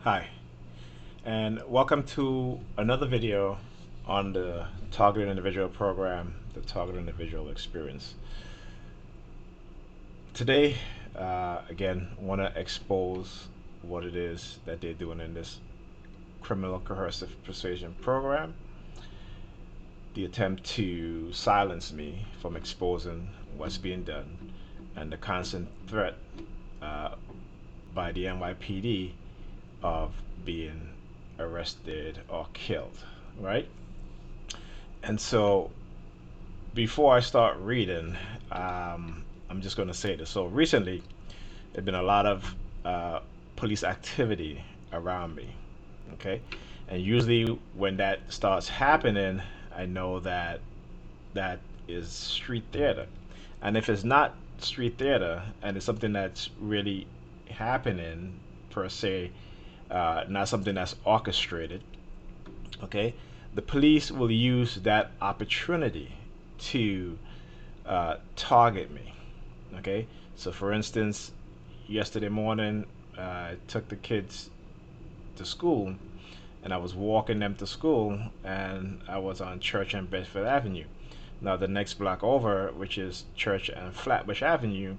Hi, and welcome to another video on the Targeted Individual Program, the Targeted Individual Experience. Today, again, want to expose what it is that they're doing in this criminal coercive persuasion program. The attempt to silence me from exposing what's being done and the constant threat uh, by the NYPD of being arrested or killed, right? And so before I start reading, I'm just going to say this. So recently, there's been a lot of uh, police activity around me. Okay, and usually when that starts happening, I know that that is street theater. And if it's not street theater and it's something that's really happening per se, not something that's orchestrated, okay, the police will use that opportunity to target me. Okay, so for instance, yesterday morning, I took the kids to school, and I was walking them to school, and I was on Church and Bedford Avenue. Now, the next block over, which is Church and Flatbush Avenue,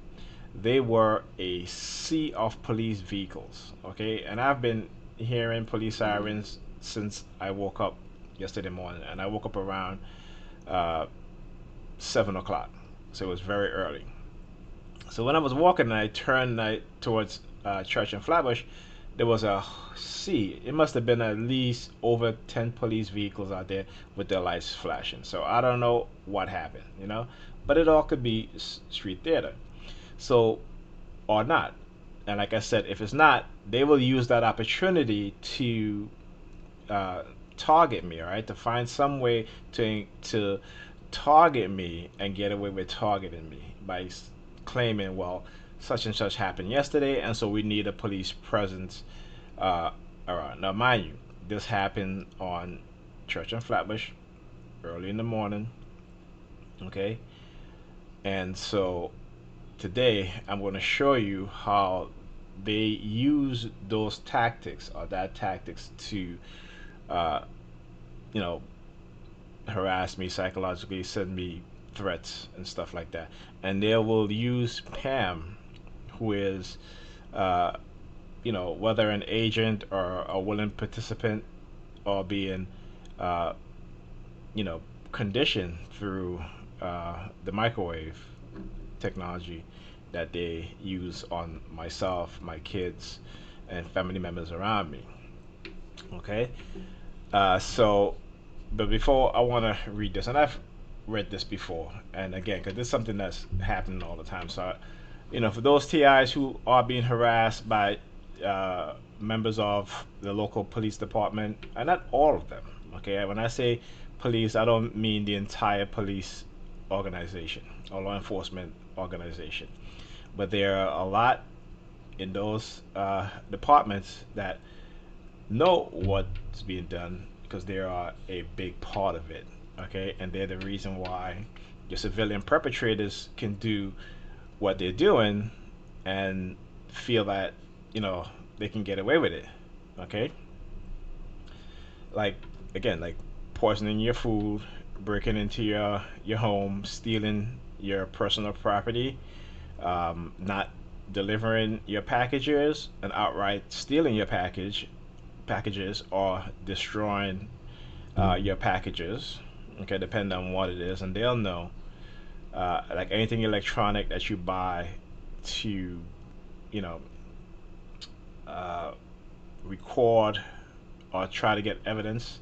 they were a sea of police vehicles. Okay, and I've been hearing police sirens since I woke up yesterday morning, and I woke up around uh, 7 o'clock, so it was very early. So when I was walking and I turned towards Church and Flatbush, there was a sea. It must have been at least over 10 police vehicles out there with their lights flashing. So I don't know what happened. But it all could be street theater. So, or not. And like I said, if it's not, they will use that opportunity to uh, target me, all right? To find some way to target me and get away with targeting me by claiming, well, such and such happened yesterday, and so we need a police presence uh, around. Now, mind you, this happened on Church and Flatbush early in the morning, okay? And so today I'm going to show you how they use those tactics or that tactics to, uh, you know, harass me psychologically, send me threats and stuff like that. And they will use Pam, who is, uh, whether an agent or a willing participant or being, uh, you know, conditioned through the microwave technology that they use on myself, my kids, and family members around me. Okay, so but before I want to read this, and I've read this before, and again, because this is something that's happening all the time. So, for those TIs who are being harassed by members of the local police department, and not all of them, okay? When I say police, I don't mean the entire police organization or law enforcement organization, but there are a lot in those departments that know what's being done because they are a big part of it. Okay, and they're the reason why your civilian perpetrators can do what they're doing and feel that you know they can get away with it. Okay, like again, like poisoning your food, breaking into your home, stealing your personal property, not delivering your packages, and outright stealing your packages or destroying your packages. Okay, depending on what it is, and they'll know. Like anything electronic that you buy to, you know, uh, record or try to get evidence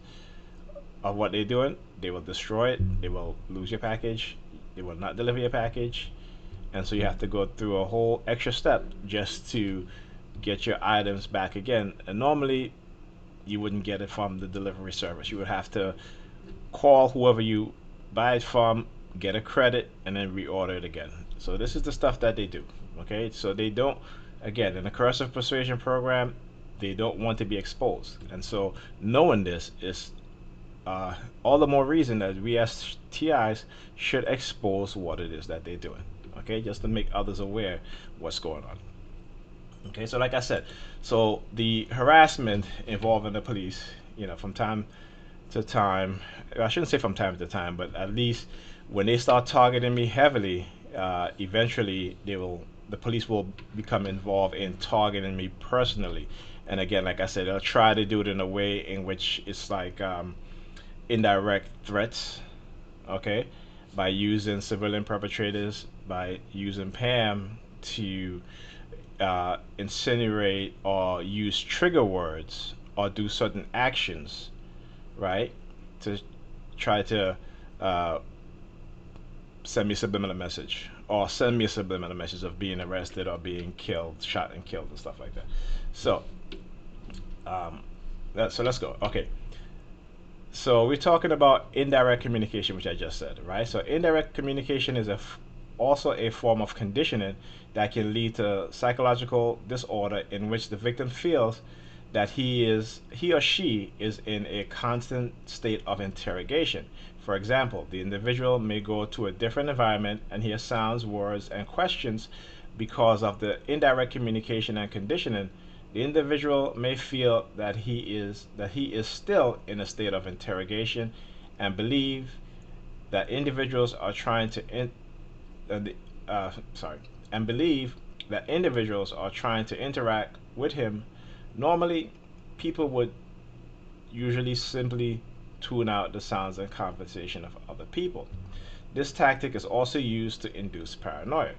of what they're doing, they will destroy it. They will lose your package. They will not deliver your package, and so you have to go through a whole extra step just to get your items back again. And normally, you wouldn't get it from the delivery service. You would have to call whoever you buy it from, get a credit, and then reorder it again. So this is the stuff that they do. Okay, so they don't, again, in the coercive persuasion program, they don't want to be exposed, and so knowing this is all the more reason that we as TIs should expose what it is that they're doing. Okay, just to make others aware what's going on. Okay, so like I said, so the harassment involving the police, from time to time, I shouldn't say from time to time, but at least when they start targeting me heavily, eventually the police will become involved in targeting me personally. And again, like I said, they'll try to do it in a way in which it's like indirect threats, okay, by using civilian perpetrators, by using Pam to insinuate or use trigger words or do certain actions, right, to try to uh, send me a subliminal message or send me a subliminal message of being arrested or being killed, shot and killed and stuff like that. So, um, so let's go. Okay. So we're talking about indirect communication, which I just said, right? So indirect communication is also a form of conditioning that can lead to psychological disorder in which the victim feels that he or she is in a constant state of interrogation. For example, the individual may go to a different environment and hear sounds, words, and questions because of the indirect communication and conditioning. The individual may feel that he is still in a state of interrogation and believe that individuals are trying to sorry and believe that individuals are trying to interact with him. Normally, people would usually simply tune out the sounds and conversation of other people. This tactic is also used to induce paranoia.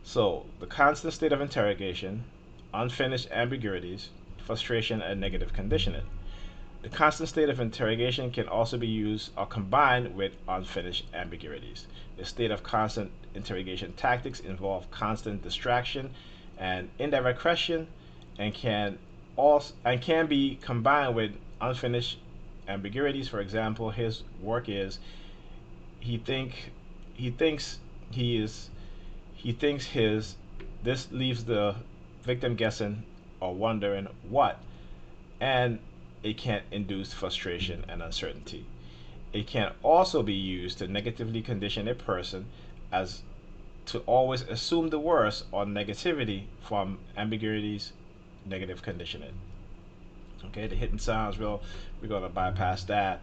So, the constant state of interrogation, unfinished ambiguities, frustration, and negative conditioning. The constant state of interrogation can also be used or combined with unfinished ambiguities. The state of constant interrogation tactics involve constant distraction and indirect question and can be combined with unfinished ambiguities. For example, his work is he think he thinks he is he thinks his this leaves the victim guessing or wondering what, and it can induce frustration and uncertainty. It can also be used to negatively condition a person as to always assume the worst or negativity from ambiguities, negative conditioning. Okay, the hidden sounds, we're going to bypass that.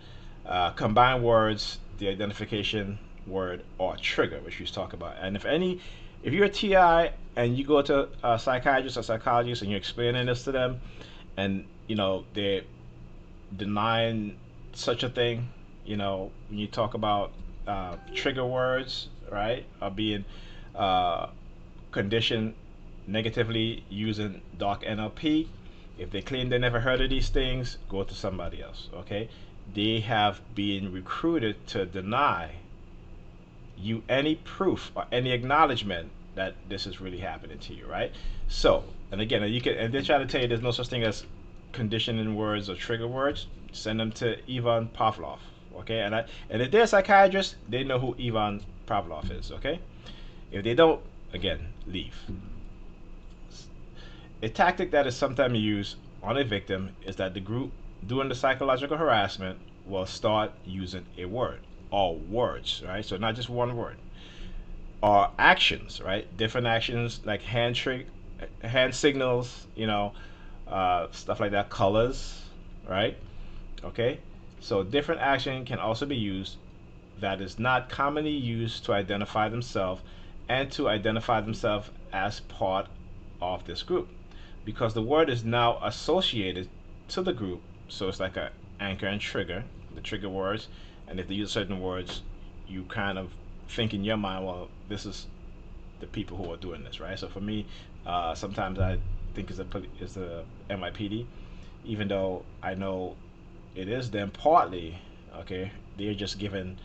Combine words, the identification word or trigger, which we talk about. And if you're a TI and you go to a psychiatrist or psychologist and you're explaining this to them, and they're denying such a thing, when you talk about trigger words, right, are being uh, conditioned negatively using dark NLP. If they claim they never heard of these things, go to somebody else. Okay, they have been recruited to deny you any proof or any acknowledgement that this is really happening to you, right? So, and again, and they try to tell you there's no such thing as conditioning words or trigger words. Send them to Ivan Pavlov, okay? And if they're a psychiatrist, they know who Ivan Pavlov is, okay? If they don't, again, leave. A tactic that is sometimes used on a victim is that the group doing the psychological harassment will start using a word or words, right? So not just one word. Or actions, right? Different actions like hand signals, stuff like that, colors, right? Okay? So different action can also be used that is not commonly used to identify themselves and to identify themselves as part of this group, because the word is now associated to the group. So it's like a anchor and trigger, the trigger words. And if they use certain words, you kind of think in your mind, well, this is the people who are doing this, right? So for me, sometimes I think it's the NYPD, even though I know it is them partly. Okay, they're just given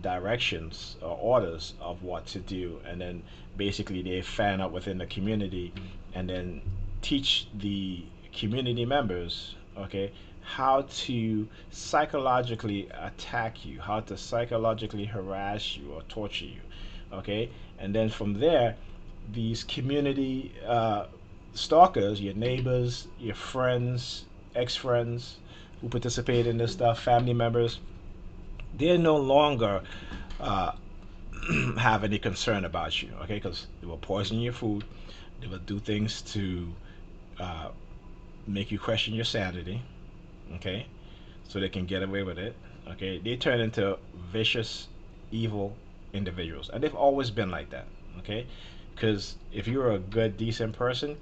directions or orders of what to do, and then basically they fan out within the community, and then teach the community members, okay, how to psychologically attack you, how to psychologically harass you or torture you, okay, and then from there, these community stalkers, your neighbors, your friends, ex-friends who participate in this stuff, family members, they're no longer uh, have any concern about you, okay? Because they will poison your food, They will do things to uh, make you question your sanity, okay? So they can get away with it, okay? They turn into vicious, evil individuals, and they've always been like that, okay? Because if you're a good, decent person,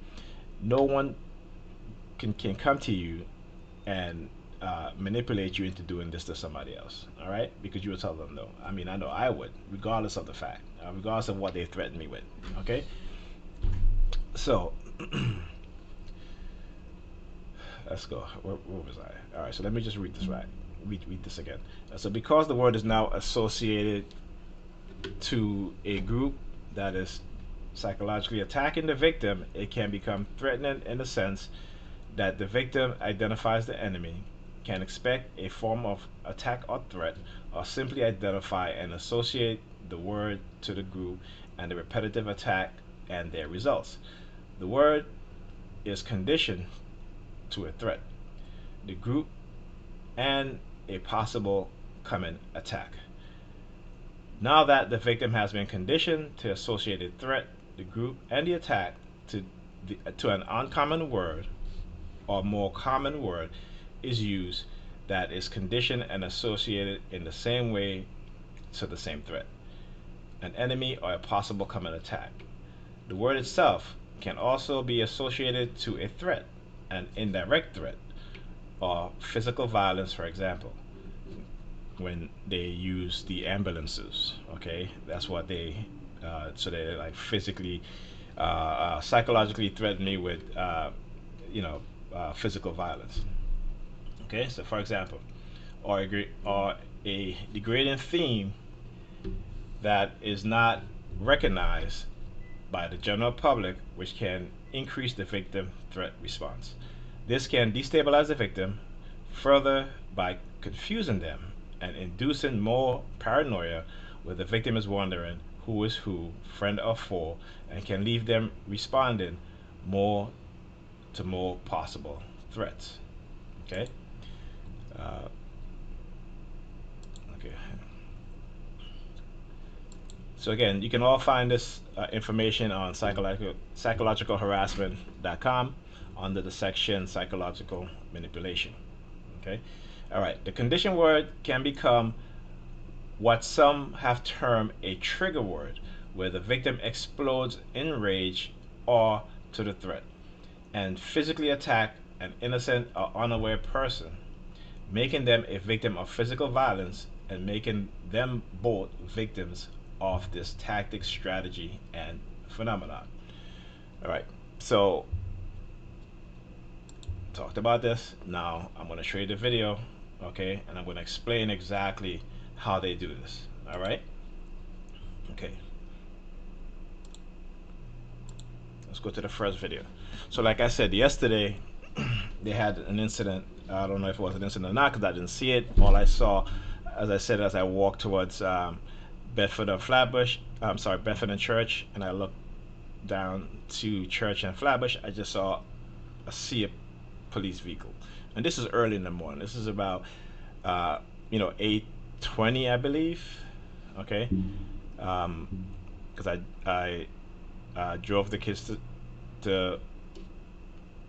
no one can come to you and manipulate you into doing this to somebody else, all right? Because you will tell them no. I mean, I know I would, regardless of the fact, regardless of what they threaten me with, okay? So, let's go. Where was I? All right, so let me just read this right. Read this again. So, because the word is now associated to a group that is psychologically attacking the victim, it can become threatening in the sense that the victim identifies the enemy, can expect a form of attack or threat, or simply identify and associate the word to the group and the repetitive attack and their results. The word is conditioned to a threat, the group, and a possible coming attack. Now that the victim has been conditioned to associate a threat, the group, and the attack to, to an uncommon word or more common word is used that is conditioned and associated in the same way to the same threat, an enemy, or a possible coming attack. The word itself can also be associated to a threat, an indirect threat, or physical violence, for example, when they use the ambulances. Okay, that's what so they like physically, psychologically threaten me with, physical violence. Okay, so for example, or a degrading theme that is not recognized by the general public, which can increase the victim threat response. This can destabilize the victim further by confusing them and inducing more paranoia where the victim is wondering who is who, friend or foe, and can leave them responding more to more possible threats. Okay? Uh, okay. So again, you can all find this information on psychologicalharassment.com under the section psychological manipulation. Okay. All right. The condition word can become what some have termed a trigger word, where the victim explodes in rage or to the threat and physically attack an innocent or unaware person, making them a victim of physical violence and making them both victims of this tactic, strategy, and phenomenon. All right, so talked about this. Now I'm going to show you the video, okay, and I'm going to explain exactly how they do this. All right, okay, let's go to the first video. So, like I said yesterday, they had an incident. I don't know if it was an incident or not because I didn't see it. All I saw, as I said, as I walked towards Bedford and Flatbush, I'm sorry, Bedford and Church, and I looked down to Church and Flatbush, I just saw a sea of police vehicle. And this is early in the morning. This is about, 8:20, I believe. Okay, because I drove the kids to.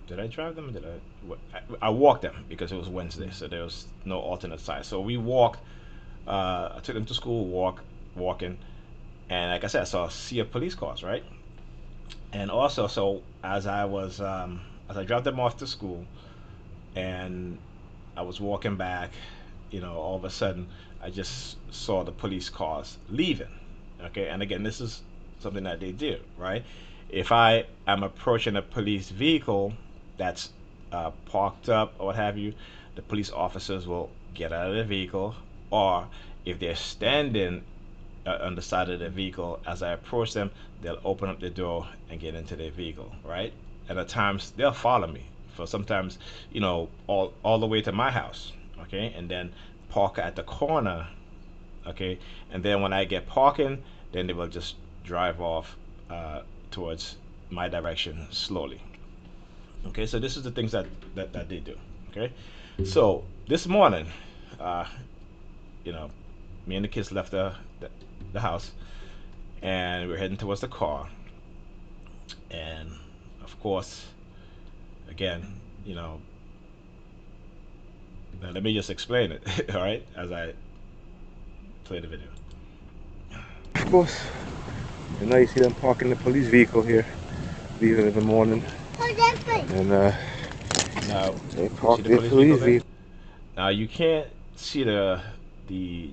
Did I drive them? Or did I walked them because it was Wednesday, so there was no alternate side. So we walked. I took them to school, walking, and like I said, I saw a sea of police cars, right? And also, so as I dropped them off to school, and I was walking back, all of a sudden, I just saw the police cars leaving. Okay, and again, this is something that they do, right? If I am approaching a police vehicle that's parked up or what have you, the police officers will get out of the vehicle, or if they're standing on the side of the vehicle, as I approach them, they'll open up the door and get into their vehicle, right? And at times they'll follow me for sometimes, all the way to my house, okay, and then park at the corner, okay, and then when I get parking, then they will just drive off towards my direction slowly. Okay, so this is the things that they do. Okay, so this morning, uh, you know, me and the kids left the house, and we are heading towards the car. And of course, again, you know, now let me just explain it, all right, as I play the video. Of course, and now you see them parking the police vehicle here, leaving in the morning, and Now, they you see park the their police vehicle police there? vehicle. Now you can't see the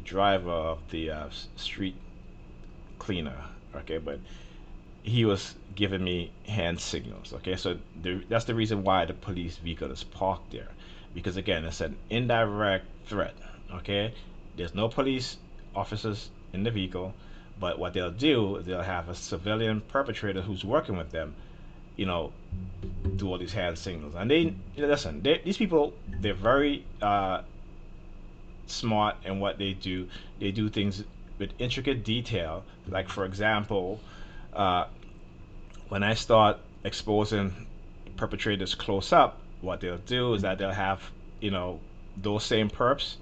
driver of the street cleaner, okay, but he was giving me hand signals, okay. So that's the reason why the police vehicle is parked there, because again, it's an indirect threat, okay. There's no police officers in the vehicle, but what they'll do is they'll have a civilian perpetrator who's working with them, you know, do all these hand signals. And they listen. These people, they're very smart in what they do. They do things with intricate detail. Like for example, uh, when I start exposing perpetrators close up, what they'll do is that they'll have, you know, those same perps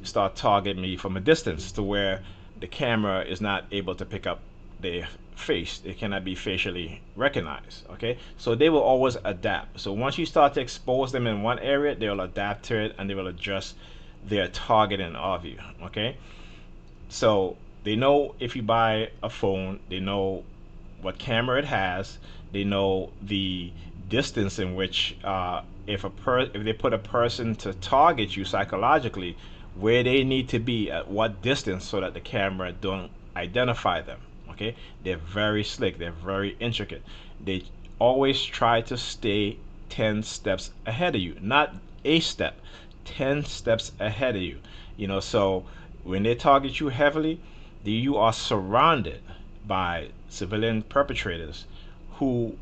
start targeting me from a distance to where the camera is not able to pick up their face. It cannot be facially recognized. Okay, so they will always adapt. So once you start to expose them in one area, they will adapt to it and they will adjust their targeting of you. Okay, so they know if you buy a phone, they know what camera it has, they know the distance in which if they put a person to target you psychologically, where they need to be at what distance so that the camera don't identify them. Okay, they're very slick, they're very intricate. They always try to stay 10 steps ahead of you, not a step, 10 steps ahead of you. You know, so when they target you heavily, you are surrounded by civilian perpetrators who,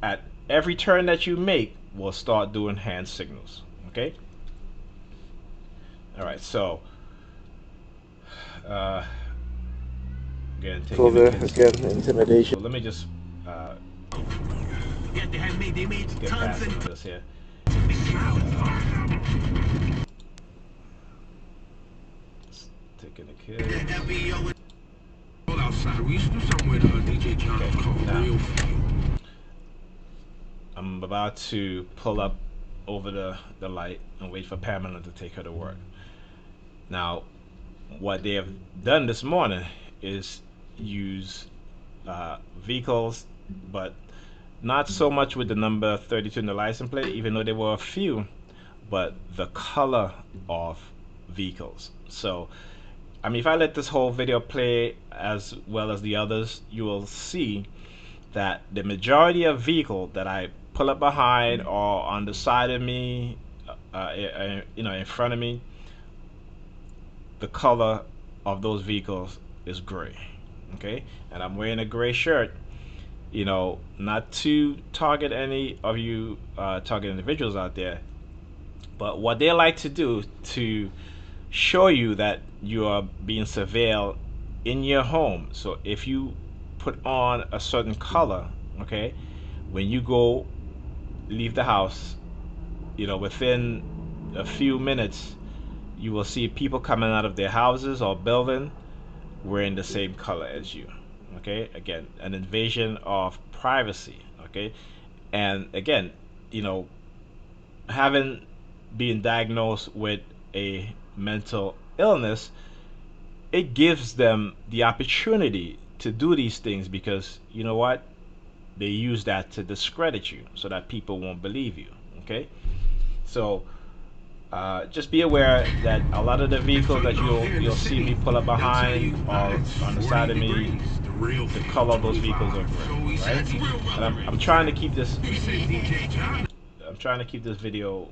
at every turn that you make, will start doing hand signals. Okay? All right, so, uh, again, So taking the the kids to again school. intimidation. So let me just uh, Yeah, they made skip tons past some and of this here. Taking the kids. that video was all outside. We used to do something with DJ John Okay, called now Real Fame. I'm about to pull up over the light and wait for Pamela to take her to work. Now, what they have done this morning is use vehicles, but not so much with the number 32 in the license plate, even though there were a few, but the color of vehicles. So, I mean, if I let this whole video play as well as the others, you will see that the majority of vehicle that I pull up behind or on the side of me, you know, in front of me, the color of those vehicles is gray. Okay, and I'm wearing a gray shirt. You know, not to target any of you target individuals out there, but what they like to do to show you that you are being surveilled in your home. So if you put on a certain color, okay, when you go leave the house, you know, within a few minutes, you will see people coming out of their houses or building wearing the same color as you. Okay, again, an invasion of privacy. Okay, and again, you know, having been diagnosed with a mental illness, it gives them the opportunity to do these things because you know what? They use that to discredit you so that people won't believe you. Okay, so just be aware that a lot of the And for vehicles you that know, here in the you'll see city, me pull up they'll tell you behind or it's on the 40 side of me, degrees. The real the feel color of those vehicles are 25. gray, So he said right? it's real And I'm relevant. trying to keep this He said DJ John. I'm trying to keep this video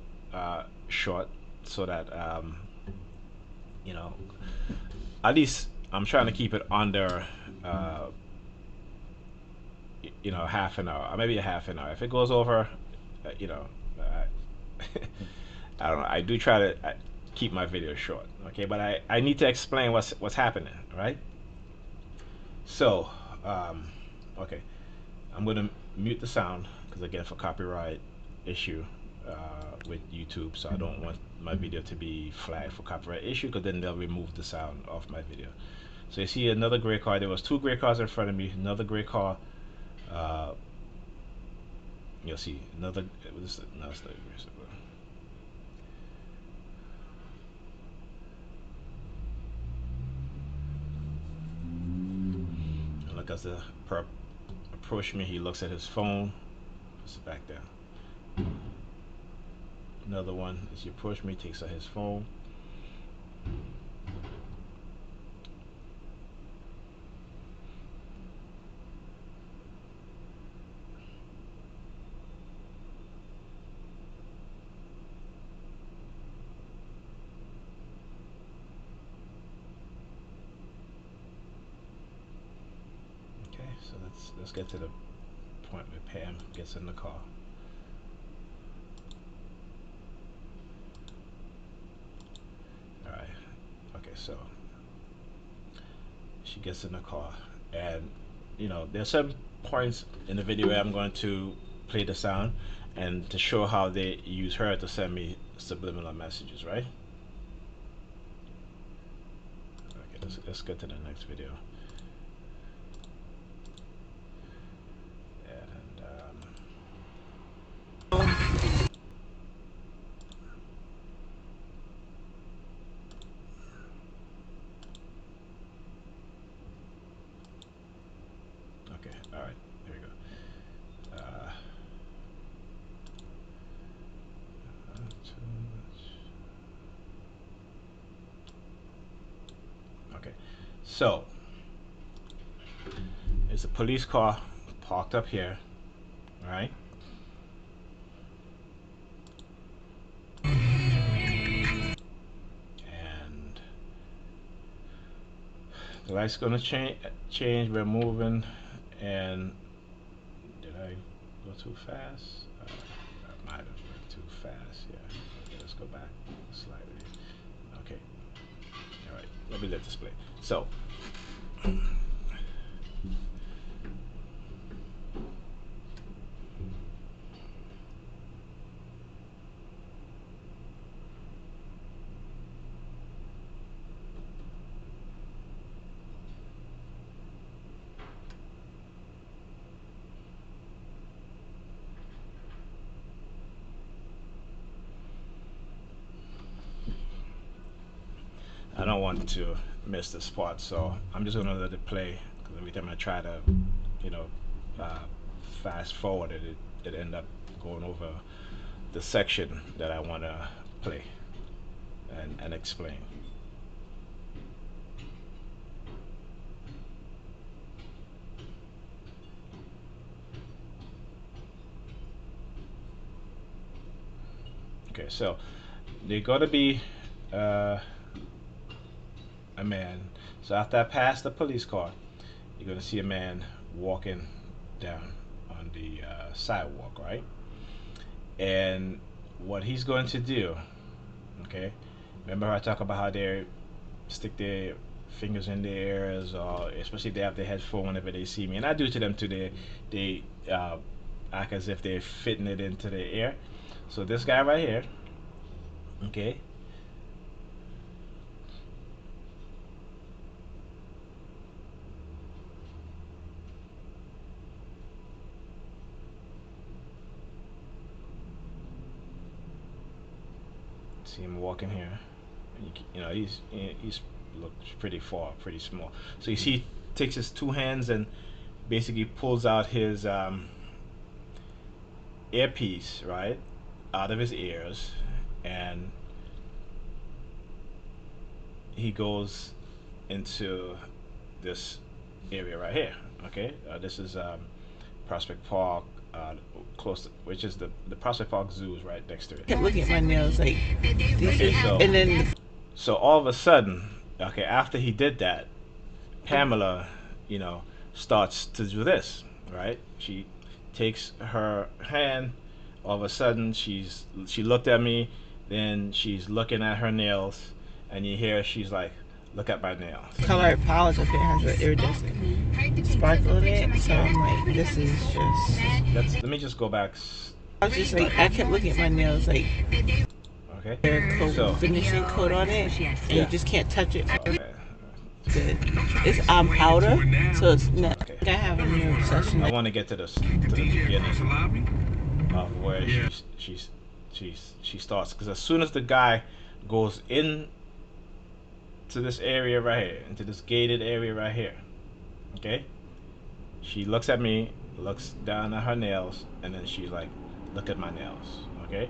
short so that you know, at least I'm trying to keep it under uh, you know, half an hour, or maybe a half an hour. If it goes over, you know, I don't know. I do try to keep my video short, okay? But I need to explain what's happening, right? So, um, okay, I'm gonna mute the sound because again, for copyright issue with YouTube, so I don't want my video to be flagged for copyright issue because then they'll remove the sound off my video. So you see another gray car. There was two gray cars in front of me. Another gray car uh, you'll see another. This is another aggressive. And look, as the perp approach me, he looks at his phone. Puts it back down. Another one, as he approach me, takes out his phone. Okay, so let's get to the point where Pam gets in the car. All right. Okay, so she gets in the car, and there's some points in the video where I'm going to play the sound and to show how they use her to send me subliminal messages, right? Okay, let's get to the next video. And okay, all right, here we go. Too much. Okay, so there's a police car parked up here, right? And the light's gonna change. We're moving, and did I go too fast? I might have went too fast. Yeah. Okay, let's go back slightly. Okay. All right. Let me let this play. So. I don't want to miss this part, so I'm just gonna let it play. Because every time I try to, you know, uh, fast forward it, it end up going over the section that I want to play and explain. Okay, so they gotta be uh, a man. So after I pass the police car, you're gonna see a man walking down on the sidewalk, right? And what he's going to do, okay? Remember how I talk about how they stick their fingers in their ears, or especially if they have their headphone whenever they see me, and I do to them too. They act as if they're fitting it into their ear. So this guy right here, okay, see him walking here. You know, he's looks pretty far, pretty small. So you see, he takes his two hands and basically pulls out his earpiece, right, out of his ears, and he goes into this area right here. Okay, this is Prospect Park, close to, which is the Prospect Park Zoo is right next to it. Kept looking at my nails like this, Okay, and then so all of a sudden, okay, after he did that, Pamela, starts to do this, right? She takes her hand. All of a sudden, she looked at me. Then she's looking at her nails, and you hear she's like, "Look at my nails." colored polish up here has an iridescent sparkle in it. So I'm like, this is just. Let me just go back. I was just like, I kept looking at my nails like Okay. there's So. finishing coat on it, and you just can't touch it. Okay. Good. It's powder, so it's not. Okay. I have a new obsession. I want to get to the beginning. of where she starts, because as soon as the guy goes in to this area right here, into this gated area right here, okay, she looks at me, looks down at her nails, and then she's like, look at my nails, okay.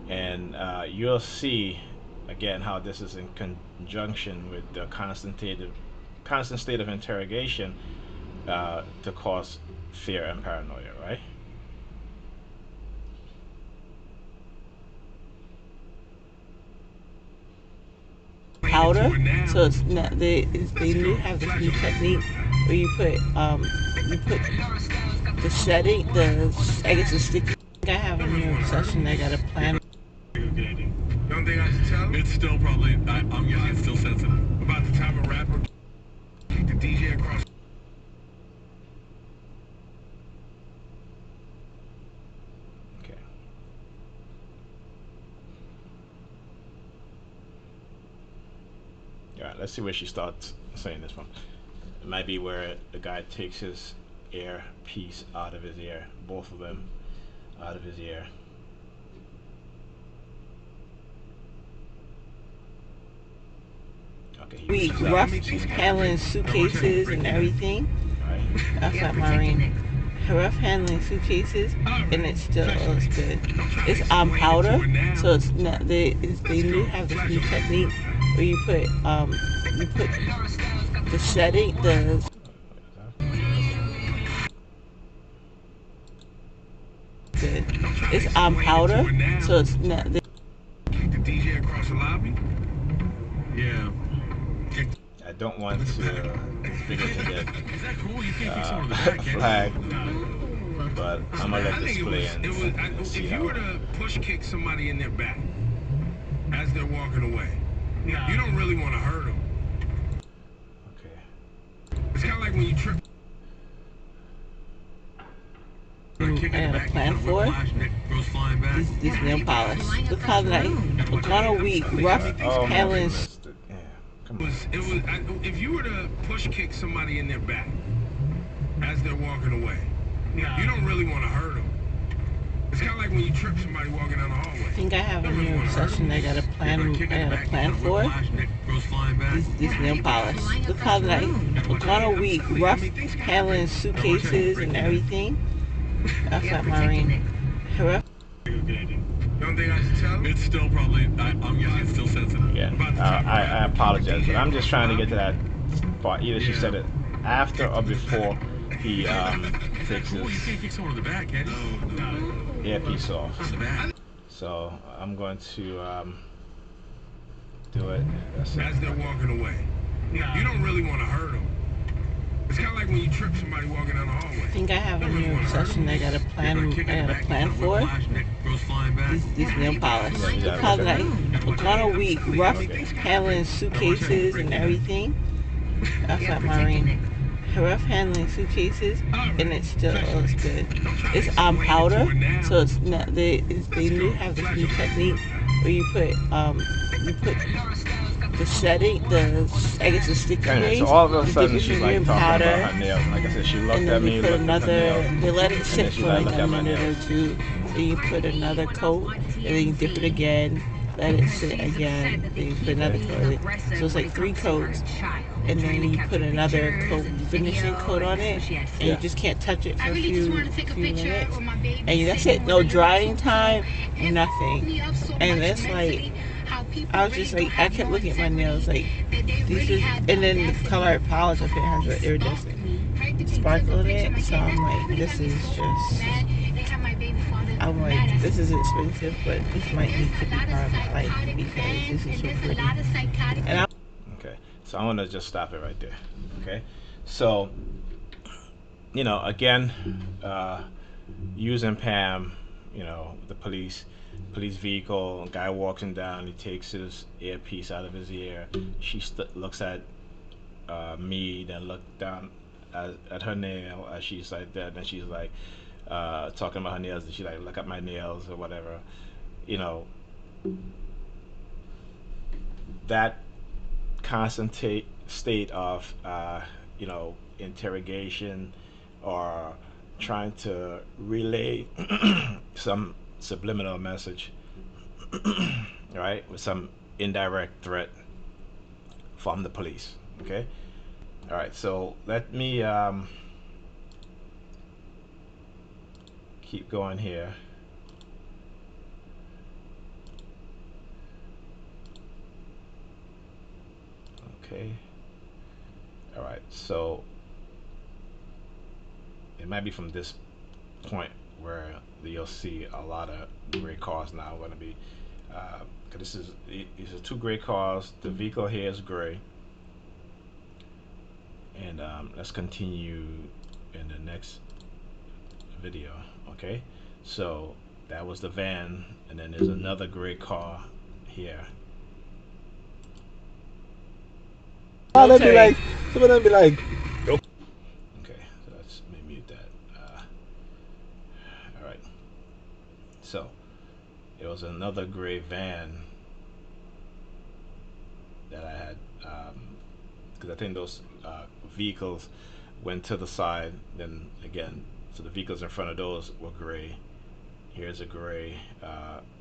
And you'll see again how this is in conjunction with the constant state of interrogation to cause fear and paranoia, right? Powder, so it's not they do have this new technique where you put the setting, I guess the sticky. I have a new obsession. I got a plan. Don't think I should tell? It's still probably, I'm guessing it's still sensitive. About the time a rapper kicked the DJ across. Okay. All right, let's see where she starts saying this from. It might be where the guy takes his earpiece out of his ear, both of them out of his ear. Okay, We rough handling suitcases and everything. right? That's like Marine. Rough handling suitcases, and it still looks good. It's powder, so it's not they do have this new technique where you put the setting, good. It's powder, so it's not. Kicked the DJ across the lobby? Yeah. I don't want this video to get Is that cool? You can't kick someone in the back, can you? flagged, but I'm gonna let this play and see if you how. were to push kick somebody in their back as they're walking away, you don't really want to hurt them. Okay. It's kind of like when you trip. I had a plan for it. Goes flying back. These nail polish. Look how like on a week rough handling. Yeah, come on. If you were to push kick somebody in their back as they're walking away, you don't really want to hurt them. It's kind of like when you trip somebody walking down the hallway. I think I have a new obsession. I got a plan for it. Goes flying back. These nail polish. Look how like on a week rough handling suitcases and everything. That's like Marine. Rough. Don't think I should tell? It's still probably, I'm guessing it's still sensitive. Yeah, I apologize, but I'm just trying to get to that part. Either she said it after or before he takes You his can't kick someone in the back, can you? earpiece off. On the back. So I'm going to do it. That's As they're walking away, you don't really want to hurt them. It's kind of like when you trip somebody walking down the hallway. I think I have a new obsession. I got a plan for it. Goes flying back. These nail polish. Look how like on a week rough handling suitcases and everything. That's like Marine. Rough handling suitcases, and it still looks good. It's powder, so it's not they do have this new technique where you put the setting, I guess the sticky okay, so all of a sudden she's like talking about her nails. Like I said, she looked and at then me, you put looked at her nails, they let it and sit then she for like, like look a at my minute or nails. two. Then you put another coat, and then you dip it again, let it sit again, then you put another coat. So it's like 3 coats, and then you put another coat, finishing coat on it, and you just can't touch it for a few minutes. And that's it. No drying time, nothing. And it's like, I was just like, I kept looking at my nails like, these is, and then the color polish up here has an iridescent sparkle in it. So I'm like, this is just, I'm like, this is expensive, but this might need to be part of my life because this is so pretty. And Okay, so I'm gonna just stop it right there. Okay, so again, using Pam, the police vehicle, a guy walks him down, he takes his earpiece out of his ear. She looks at me, then look down at her nail as she's like that, and she's like talking about her nails, and she's like, look at my nails or whatever. That constant state of interrogation or trying to relay some subliminal message, right, with some indirect threat from the police. Okay. All right. So let me keep going here. Okay. All right. So it might be from this point where you'll see a lot of gray cars now going to be. Cause these are two gray cars. The vehicle here is gray, and let's continue in the next video. Okay, so that was the van, and then there's another gray car here. Some of them be like, Okay, so let's let me mute that. All right, so it was another gray van that I had, because I think those vehicles went to the side. Then again, so the vehicles in front of those were gray. Here's a gray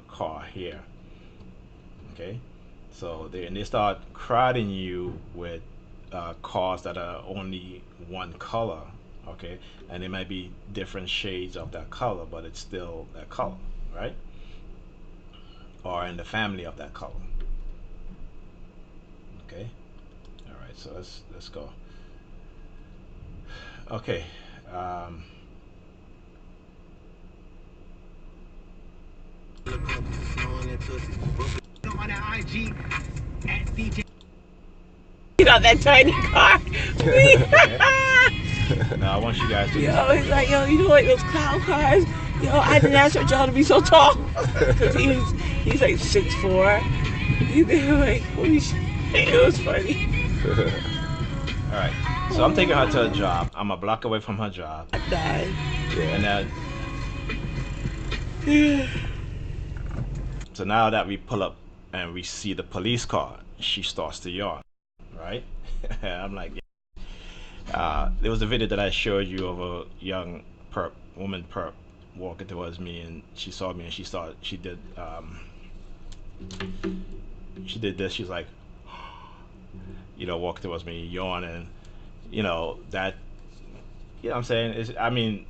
car here. Okay, so they start crowding you with cars that are only one color. Okay, and it might be different shades of that color, but it's still that color, right? Or in the family of that color. Okay. All right. So let's go. Okay. On the IG at DJ. You know that tiny car. Now I want you guys to. Yo, he's like, yo, you know like those clown cars? Yo, I didn't ask for y'all to be so tall. Cause he's like 6'4". He's like, holy shit. It was funny. All right. So I'm taking her to a job. I'm a block away from her job. I died. And then, so now that we pull up and we see the police car, she starts to yawn, right? I'm like, yeah. There was a video that I showed you of a young woman walking towards me, and she saw me and she did this. She's like, walk towards me, yawning, that, what I'm saying? I mean,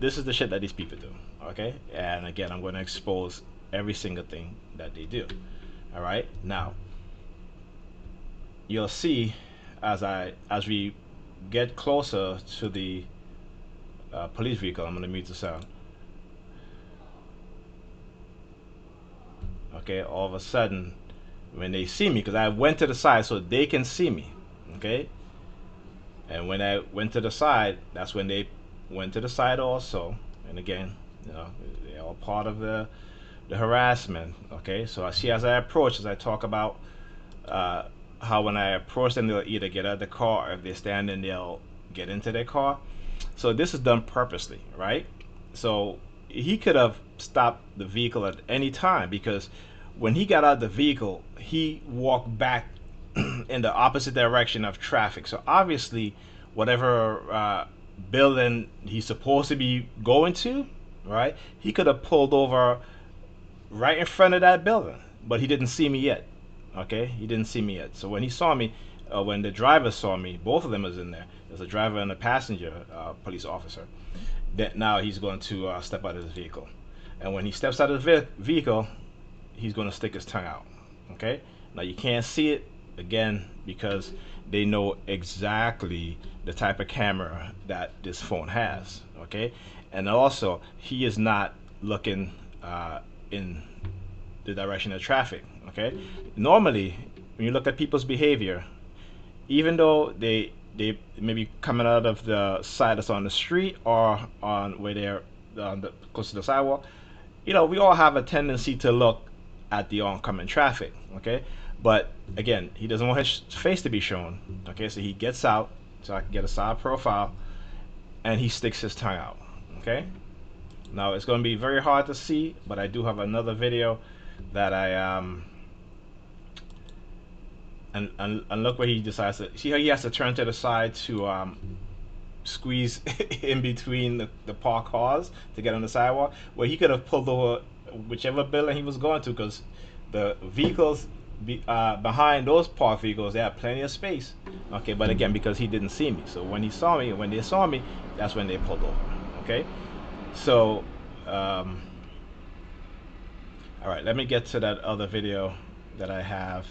this is the shit that these people do, okay? And again, I'm going to expose every single thing that they do. All right? Now, you'll see as we get closer to the police vehicle, I'm going to mute the sound. Okay, all of a sudden, when they see me, because I went to the side so they can see me, okay? And when I went to the side, that's when they went to the side also. And again, they're all part of the harassment, okay? So I see as I approach, as I talk about how when I approach them, they'll either get out of the car, or if they're standing, they'll get into their car. So this is done purposely, right? So he could have stopped the vehicle at any time, because when he got out of the vehicle, he walked back in the opposite direction of traffic. So obviously, whatever building he's supposed to be going to, right, he could have pulled over right in front of that building, but he didn't see me yet. Okay, he didn't see me yet. So when he saw me, when the driver saw me, both of them was in there. There's a driver and a passenger police officer. That now he's going to step out of his vehicle, and when he steps out of the vehicle, he's going to stick his tongue out. Okay, now you can't see it again because they know exactly the type of camera that this phone has. Okay, and also he is not looking in the direction of traffic. Okay, normally when you look at people's behavior, even though they may be coming out of the side that's on the street or on where they're close to the sidewalk, we all have a tendency to look at the oncoming traffic. Okay, but again, he doesn't want his face to be shown. Okay, so he gets out so I can get a side profile, and he sticks his tongue out. Okay, now it's going to be very hard to see, but I do have another video that I and look where he decides to see how he has to turn to the side to squeeze in between the parked cars to get on the sidewalk, where he could have pulled over whichever building he was going to, because the vehicles behind those parked vehicles, they had plenty of space. Okay, but again, because he didn't see me, so when he saw me, when they saw me, that's when they pulled over. Okay, so all right, let me get to that other video that I have.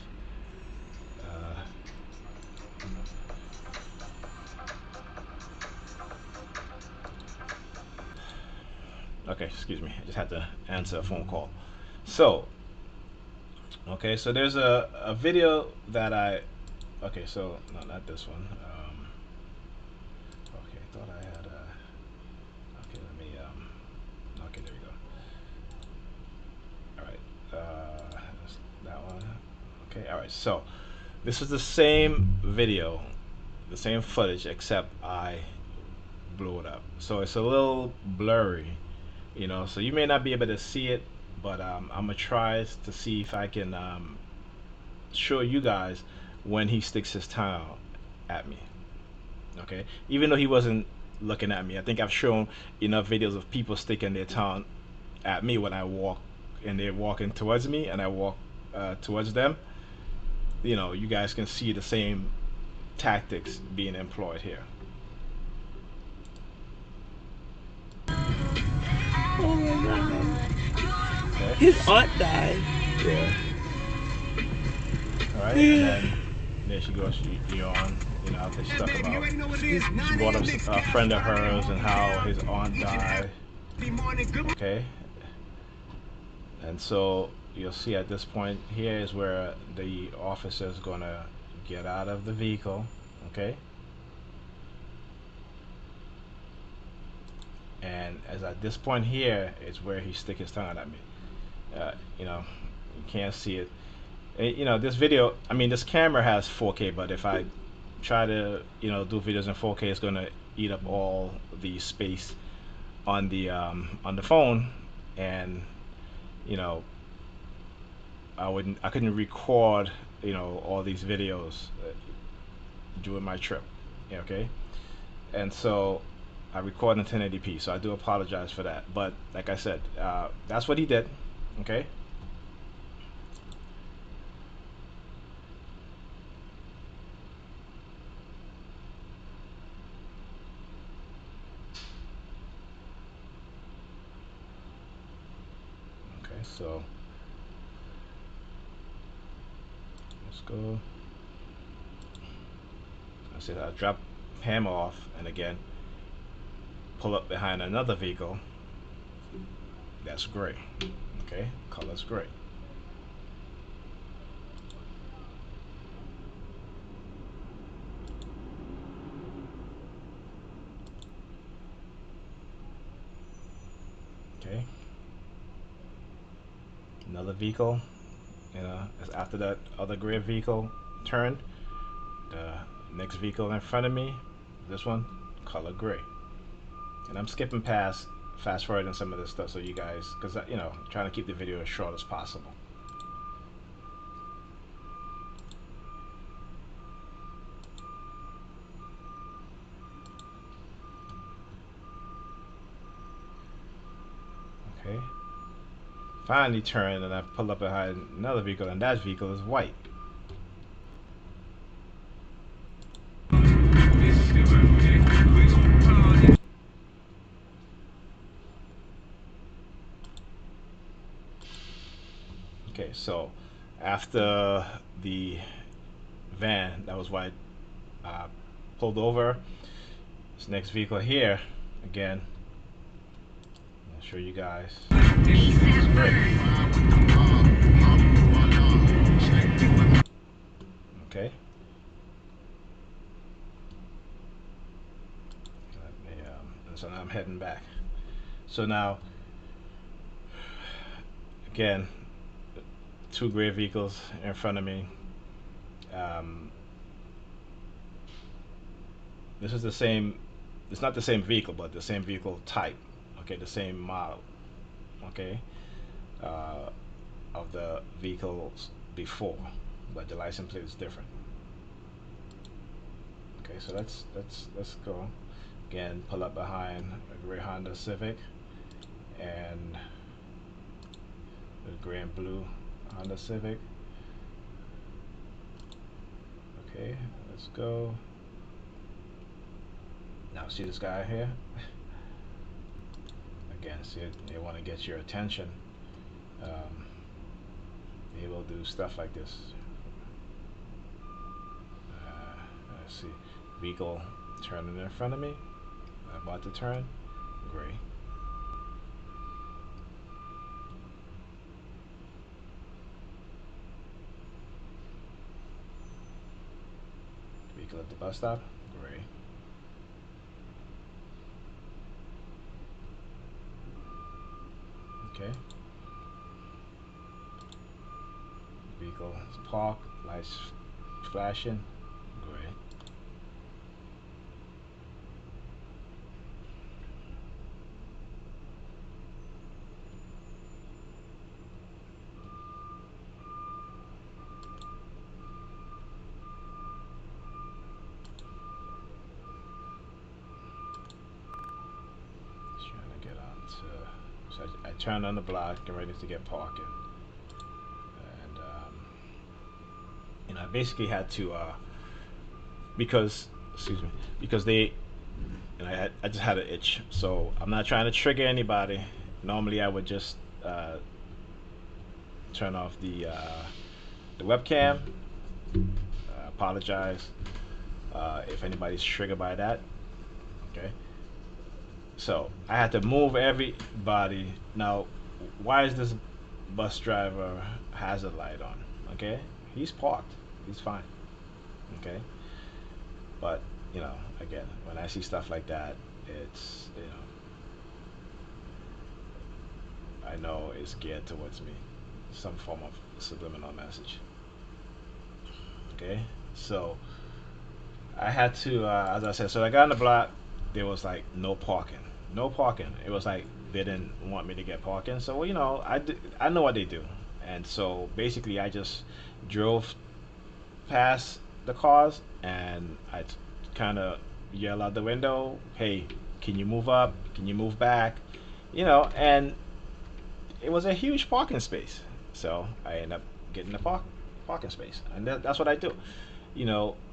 Okay, excuse me, I just had to answer a phone call. So okay, so there's a video that I, okay, so no, not this one. Okay, I thought I had a, okay, let me okay, there we go. All right, that's that one. Okay, all right, so this is the same video, the same footage, except I blew it up, so it's a little blurry, you know, so you may not be able to see it, but I'm gonna try to see if I can show you guys when he sticks his tongue out at me. Okay, even though he wasn't looking at me, I think I've shown enough videos of people sticking their tongue at me when I walk, and they're walking towards me and I walk towards them. You know, you guys can see the same tactics being employed here. Oh my god. Okay. His aunt died. Yeah. All right, and then there she goes, yawn. You know, they talk about, she brought up a friend of hers and how his aunt died. Okay, and so you'll see at this point here is where the officer is gonna get out of the vehicle. Okay, and as at this point here is where he stick his tongue out at me. You know, you can't see it. You know, this video, I mean, this camera has 4K, but if I try to, you know, do videos in 4K, it's gonna eat up all the space on the phone, and you know, I couldn't record, you know, all these videos during my trip. Yeah, okay, and so I record in 1080p, so I do apologize for that. But like I said, that's what he did. Okay. Okay, so let's go. I said I drop him off, and again, pull up behind another vehicle. That's gray. Okay, color's gray. Okay, another vehicle. You know, after that other gray vehicle turned, the next vehicle in front of me, this one, color gray. And I'm skipping past, fast forwarding some of this stuff so you guys, because you know, trying to keep the video as short as possible. Okay. Finally turned, and I pull up behind another vehicle, and that vehicle is white. Okay, so after the van that was white pulled over, this next vehicle here, again, I'll show you guys. It's great. Okay. So now I'm heading back. So now, again, two gray vehicles in front of me. This is the same, it's not the same vehicle, but the same vehicle type. Okay, the same model. Okay, of the vehicles before, but the license plate is different. Okay, so let's go. Again, pull up behind a gray Honda Civic and the gray and blue Honda Civic. Okay, let's go. Now see this guy here? Again, see it, they want to get your attention. They will do stuff like this. Let's see. Vehicle turning in front of me. I'm about to turn. Gray. Vehicle at the bus stop. Gray. Okay. Vehicle is parked. Lights flashing. Gray. Trying to get on to. So I turned on the block, get ready to get parking. And I basically had to because excuse me, because they I just had an itch. So I'm not trying to trigger anybody. Normally I would just turn off the webcam. Apologize if anybody's triggered by that. Okay. So I had to move everybody. Now, why is this bus driver hazard light on? Okay, he's parked. He's fine. Okay, but again, when I see stuff like that, it's I know it's geared towards me, some form of subliminal message. Okay, so I had to, as I said, so I got on the block. There was like no parking, no parking. It was like they didn't want me to get parking. So I know what they do, and so basically I just drove past the cars and I kind of yell out the window, "Hey, can you move up? Can you move back?" And it was a huge parking space. So I end up getting the parking space, and that's what I do.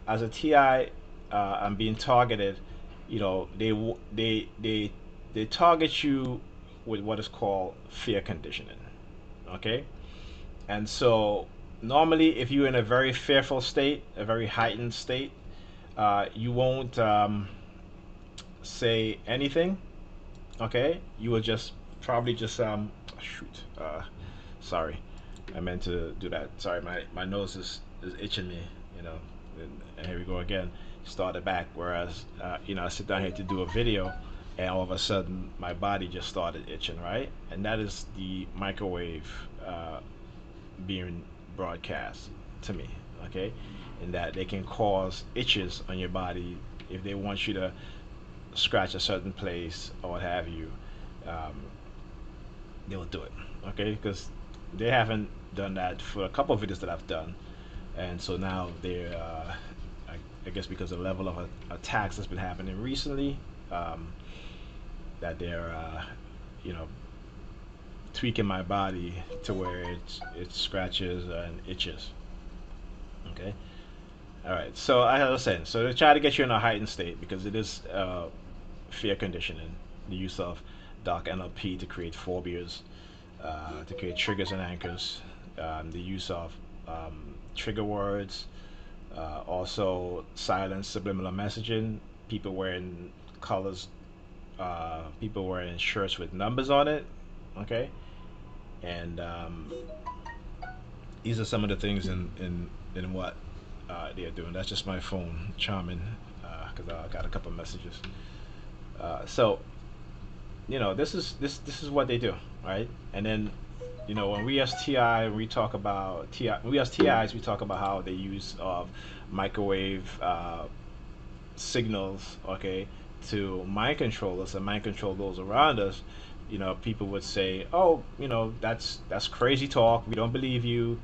As a TI, I'm being targeted. They target you with what is called fear conditioning. Okay, and so normally, if you're in a very fearful state, a very heightened state, you won't say anything. Okay, you will just probably just shoot. Sorry, I meant to do that. Sorry, my nose is itching me. You know, and here we go again. Started back. Whereas I sit down here to do a video, and all of a sudden my body just started itching, right? And that is the microwave being broadcast to me. Okay, and that they can cause itches on your body if they want you to scratch a certain place or what have you. Um, they will do it. Okay, because they haven't done that for a couple of videos that I've done, and so now they're I guess because of the level of attacks that's been happening recently, um, that they're you know tweaking my body to where it scratches and itches. Okay. All right. So I was saying, so they try to get you in a heightened state because it is fear conditioning, the use of dark NLP to create phobias, to create triggers and anchors, the use of trigger words, also silence, subliminal messaging, people wearing colors, people wearing shirts with numbers on it. Okay, and these are some of the things in what they're doing. That's just my phone charming because I got a couple of messages. So this is what they do, right? And then when we as TI we talk about TI, we as TIs we talk about how they use of microwave signals, okay, to mind control us and mind control those around us. People would say, "Oh, that's crazy talk. We don't believe you.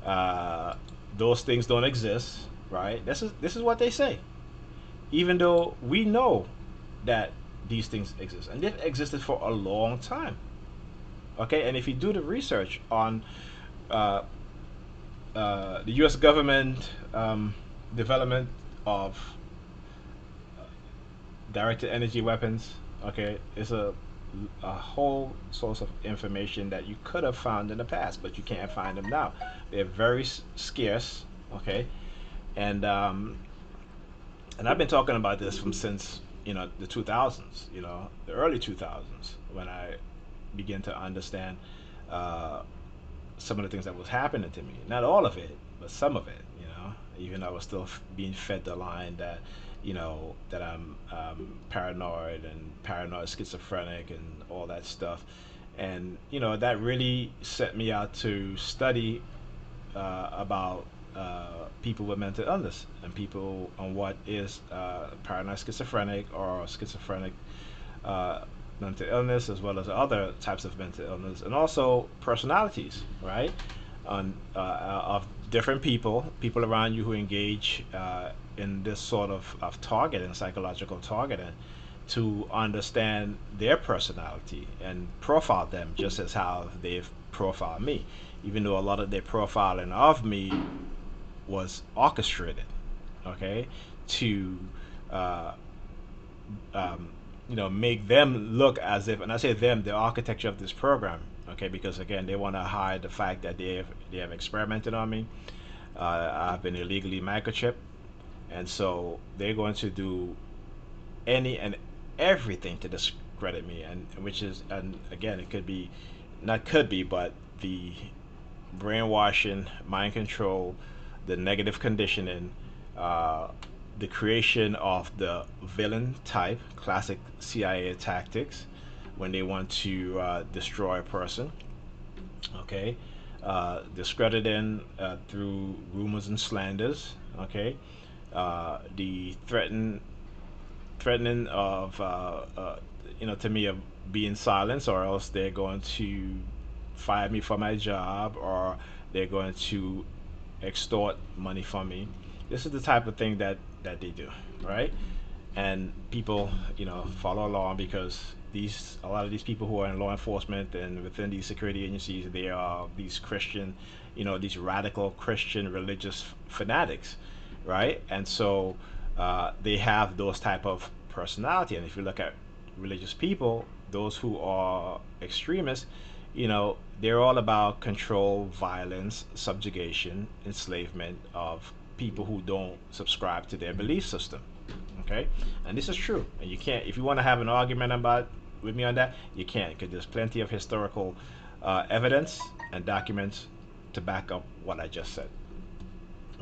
Uh, those things don't exist." Right? This is what they say, even though we know that these things exist, and they've existed for a long time. Okay, and if you do the research on uh, the U.S. government development of directed energy weapons, okay, is a whole source of information that you could have found in the past, but you can't find them now. They're very scarce, okay, and I've been talking about this from since the 2000s, the early 2000s, when I began to understand uh, some of the things that was happening to me. Not all of it, but some of it. Even though I was still being fed the line that that I'm paranoid and paranoid schizophrenic and all that stuff, and that really set me out to study about people with mental illness and people on what is paranoid schizophrenic or schizophrenic uh, mental illness, as well as other types of mental illness, and also personalities, right? On of different people around you who engage in this sort of targeting, psychological targeting, to understand their personality and profile them just as how they've profiled me, even though a lot of their profiling of me was orchestrated, okay, to uh, make them look as if, and I say them, the architecture of this program, okay, because again, they want to hide the fact that they have experimented on me. I've been illegally microchipped, and so they're going to do any and everything to discredit me, and which is, and again, it could be, not could be, but the brainwashing, mind control, the negative conditioning, uh, the creation of the villain type, classic CIA tactics, when they want to destroy a person. Okay, discrediting through rumors and slanders. Okay, the threatening of to me, of being silenced, or else they're going to fire me for my job, or they're going to extort money from me. This is the type of thing that they do, right? And people, follow along, because a lot of these people who are in law enforcement and within these security agencies, they are these Christian, these radical Christian religious fanatics, right? And so they have those type of personality. And if you look at religious people, those who are extremists, they're all about control, violence, subjugation, enslavement of people who don't subscribe to their belief system. Okay, and this is true. And you can't, if you want to have an argument about with me on that, you can't, because there's plenty of historical evidence and documents to back up what I just said.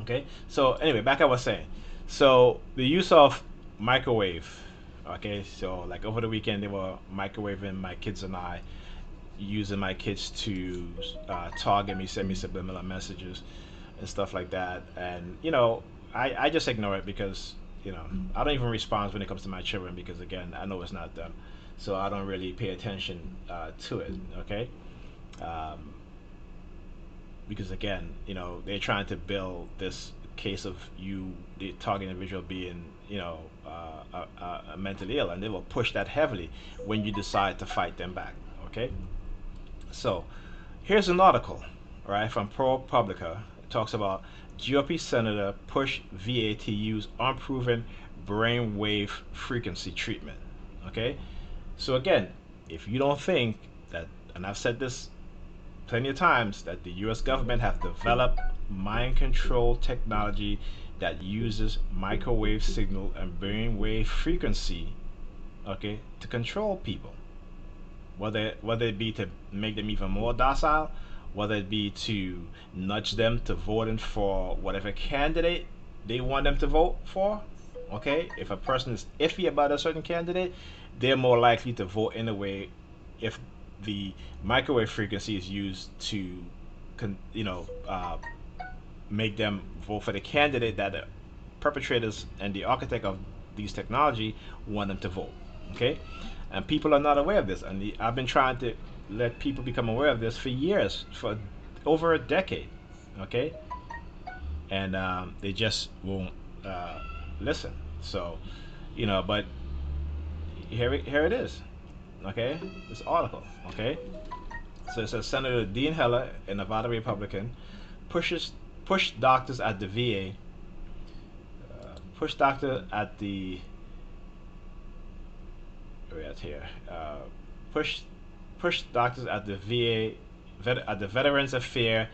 Okay, so anyway, back I was saying, so the use of microwave. Okay, so like over the weekend they were microwaving my kids and I, using my kids to target me, send me subliminal messages and stuff like that. And I just ignore it, because I don't even respond when it comes to my children, because again, I know it's not them, so I don't really pay attention to it. Okay, um, because again, they're trying to build this case of you, the target individual, being mentally ill, and they will push that heavily when you decide to fight them back. Okay, so here's an article, right, from ProPublica. It talks about GOP Senator push VA to use unproven brainwave frequency treatment. Okay, so again, if you don't think that, and I've said this plenty of times, that the U.S. government have developed mind control technology that uses microwave signal and brainwave frequency, okay, to control people, whether it be to make them even more docile, whether it be to nudge them to voting for whatever candidate they want them to vote for. Okay, if a person is iffy about a certain candidate, they're more likely to vote anyway if the microwave frequency is used to, make them vote for the candidate that the perpetrators and the architect of these technology want them to vote. Okay, and people are not aware of this, and I've been trying to let people become aware of this for years, for over a decade. Okay, and they just won't listen. So, but here it is. Okay, this article. Okay, so it says Senator Dean Heller, a Nevada Republican, pushes push doctors at the VA, push doctor at the right here, push push doctors at the at the Veterans Affairs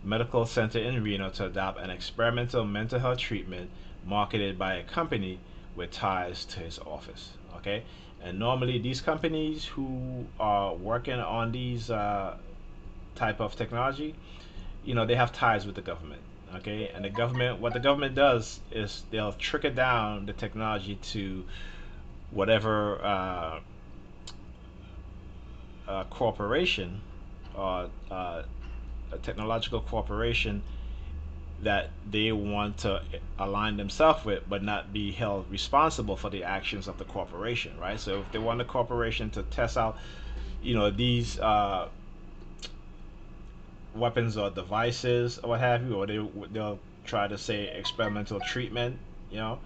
Medical Center in Reno to adopt an experimental mental health treatment marketed by a company with ties to his office. Okay, and normally these companies who are working on these type of technology, they have ties with the government. Okay, and the government, what the government does is they'll trickle down the technology to whatever corporation or a technological corporation that they want to align themselves with, but not be held responsible for the actions of the corporation, right? So if they want the corporation to test out, these weapons or devices or what have you, or they'll try to say experimental treatment, you know.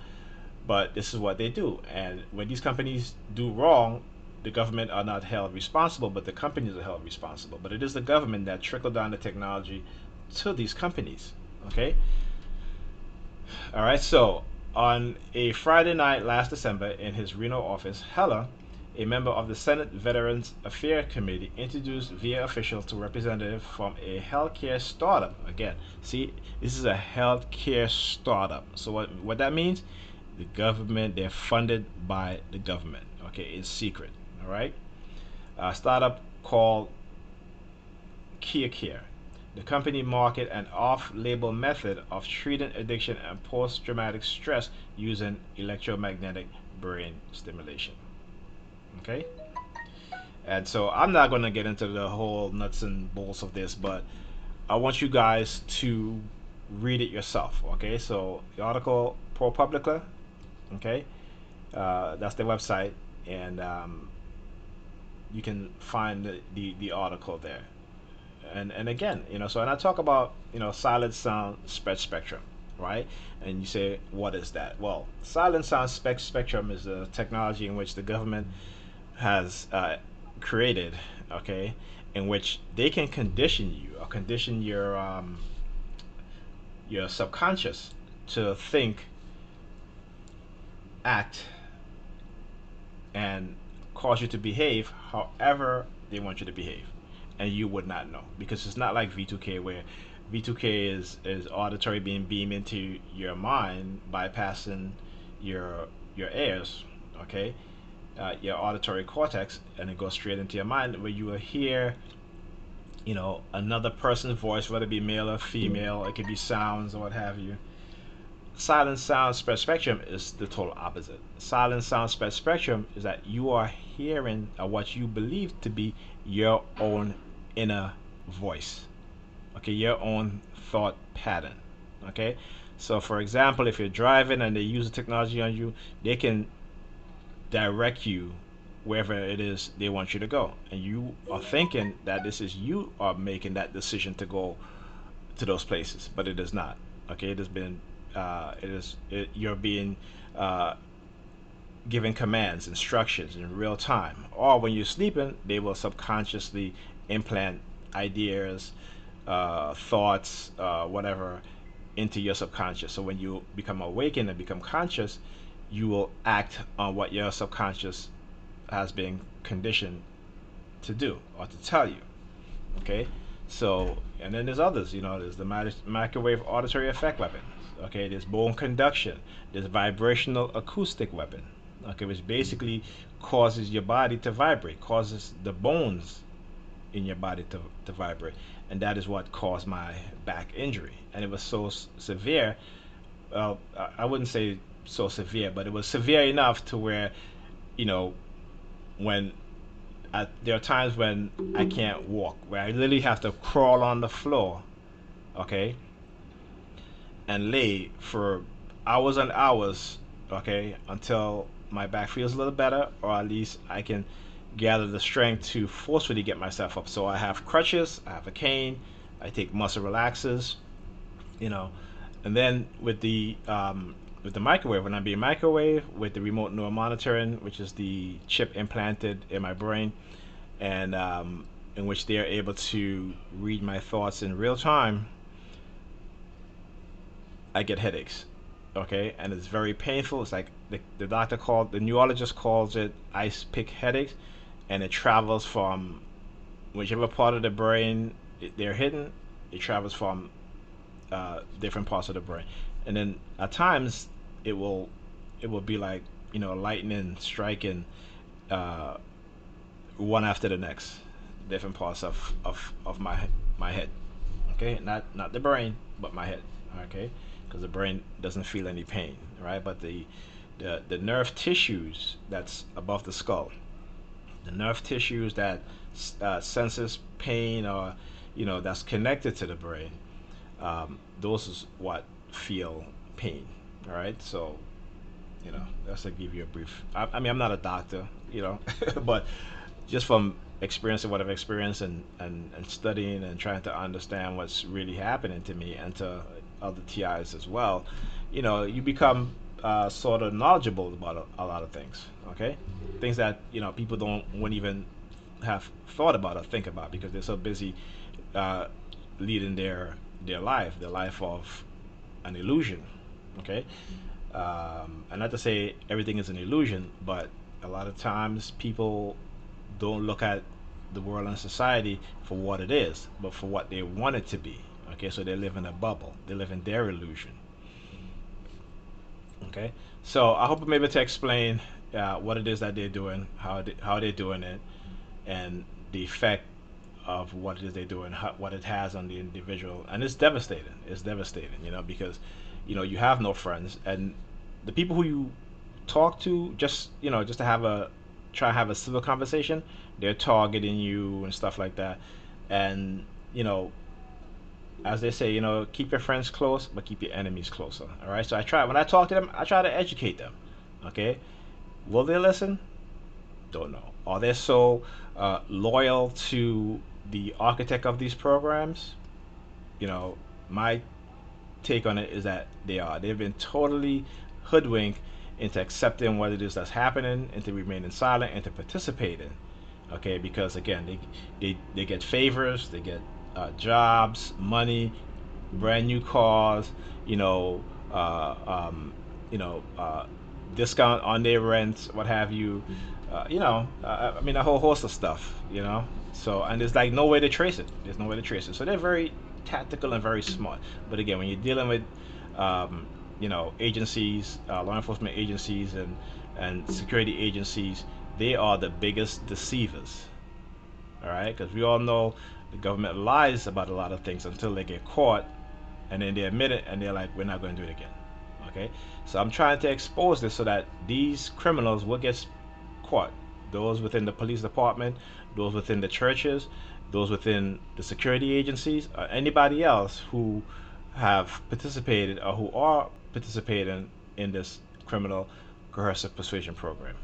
But this is what they do, and when these companies do wrong, the government are not held responsible, but the companies are held responsible. But it is the government that trickle down the technology to these companies. Okay. All right. So on a Friday night last December, in his Reno office, Heller, a member of the Senate Veterans Affairs Committee, introduced VA officials to representatives from a healthcare startup. Again, see, this is a healthcare startup. So what that means? The government, they're funded by the government. Okay, it's secret. All right. A startup called Kia Care. The company market an off-label method of treating addiction and post-traumatic stress using electromagnetic brain stimulation. Okay, and so I'm not going to get into the whole nuts and bolts of this, but I want you guys to read it yourself. Okay, so the article ProPublica. Okay, that's their website, and you can find the article there. And again, so and I talk about silent sound spectrum, right? And you say, what is that? Well, silent sound spectrum is a technology in which the government has created, okay, in which they can condition you or condition your subconscious to think, act, and cause you to behave however they want you to behave, and you would not know, because it's not like V2K, where V2K is auditory being beamed into your mind, bypassing your ears, okay, your auditory cortex, and it goes straight into your mind, where you will hear another person's voice, whether it be male or female. It could be sounds or what have you. Silent sound spectrum is the total opposite. Silent sound spectrum is that you are hearing what you believe to be your own inner voice, okay, your own thought pattern. Okay, so for example, if you're driving and they use the technology on you, they can direct you wherever it is they want you to go, and you are thinking that this is you are making that decision to go to those places, but it is not. Okay, it has been you're being given commands, instructions in real time, or when you're sleeping, they will subconsciously implant ideas, thoughts, whatever, into your subconscious. So when you become awakened and become conscious, you will act on what your subconscious has been conditioned to do or to tell you. Okay, so and then there's others. There's the microwave auditory effect weapon. Okay, there's bone conduction. There's vibrational acoustic weapon. Okay, which basically causes your body to vibrate, causes the bones in your body to vibrate, and that is what caused my back injury. And it was so severe. Well, I wouldn't say so severe, but it was severe enough to where, you know, when there are times when I can't walk, where I literally have to crawl on the floor, okay, and lay for hours and hours, okay, until my back feels a little better, or at least I can gather the strength to forcefully get myself up. So I have crutches, I have a cane, I take muscle relaxers, you know, and then with the with the microwave, when I'm being microwave with the remote neural monitoring, which is the chip implanted in my brain, and in which they are able to read my thoughts in real time, I get headaches. Okay, and it's very painful. It's like the neurologist calls it ice pick headaches, and it travels from whichever part of the brain they're hitting. It travels from different parts of the brain, and then at times it will it will be like, lightning striking uh, one after the next, different parts of my head. Okay, not the brain, but my head. Okay, because the brain doesn't feel any pain, right? But the nerve tissues that's above the skull, the nerve tissues that senses pain, or that's connected to the brain, those is what feel pain. All right, so that's to give you a brief. I mean, I'm not a doctor, but just from experiencing what I've experienced, and studying and trying to understand what's really happening to me and to other TIs as well, you become sort of knowledgeable about a lot of things. Okay, things that people wouldn't even have thought about or think about because they're so busy uh, leading their life of an illusion. Okay, and not to say everything is an illusion, but a lot of times people don't look at the world and society for what it is, but for what they want it to be. Okay, so they live in a bubble. They live in their illusion. Okay, so I hope I'm able to explain what it is that they're doing, how they're doing it, and the effect of what it is they're doing, what it has on the individual, and it's devastating. It's devastating, because you have no friends, and the people who you talk to, just to have a try to have a civil conversation, they're targeting you and stuff like that, and as they say, keep your friends close, but keep your enemies closer. All right. So when I talk to them, I try to educate them. Okay. Will they listen? Don't know. Are they so loyal to the architect of these programs? My take on it is that they are. They've been totally hoodwinked into accepting what it is that's happening, into remaining silent, into participating. Okay, because again, they get favors, they get jobs, money, brand new cars, you know, uh, um, you know, discount on their rent, what have you. I mean, a whole host of stuff. So, and there's like no way to trace it. There's no way to trace it. So they're very tactical and very smart. But again, when you're dealing with, agencies, law enforcement agencies, and security agencies, they are the biggest deceivers. All right, because we all know the government lies about a lot of things until they get caught, and then they admit it, and they're like, we're not going to do it again. Okay, so I'm trying to expose this so that these criminals will get caught. Those within the police department, those within the churches, those within the security agencies, or anybody else who have participated or who are participating in this criminal coercive persuasion program.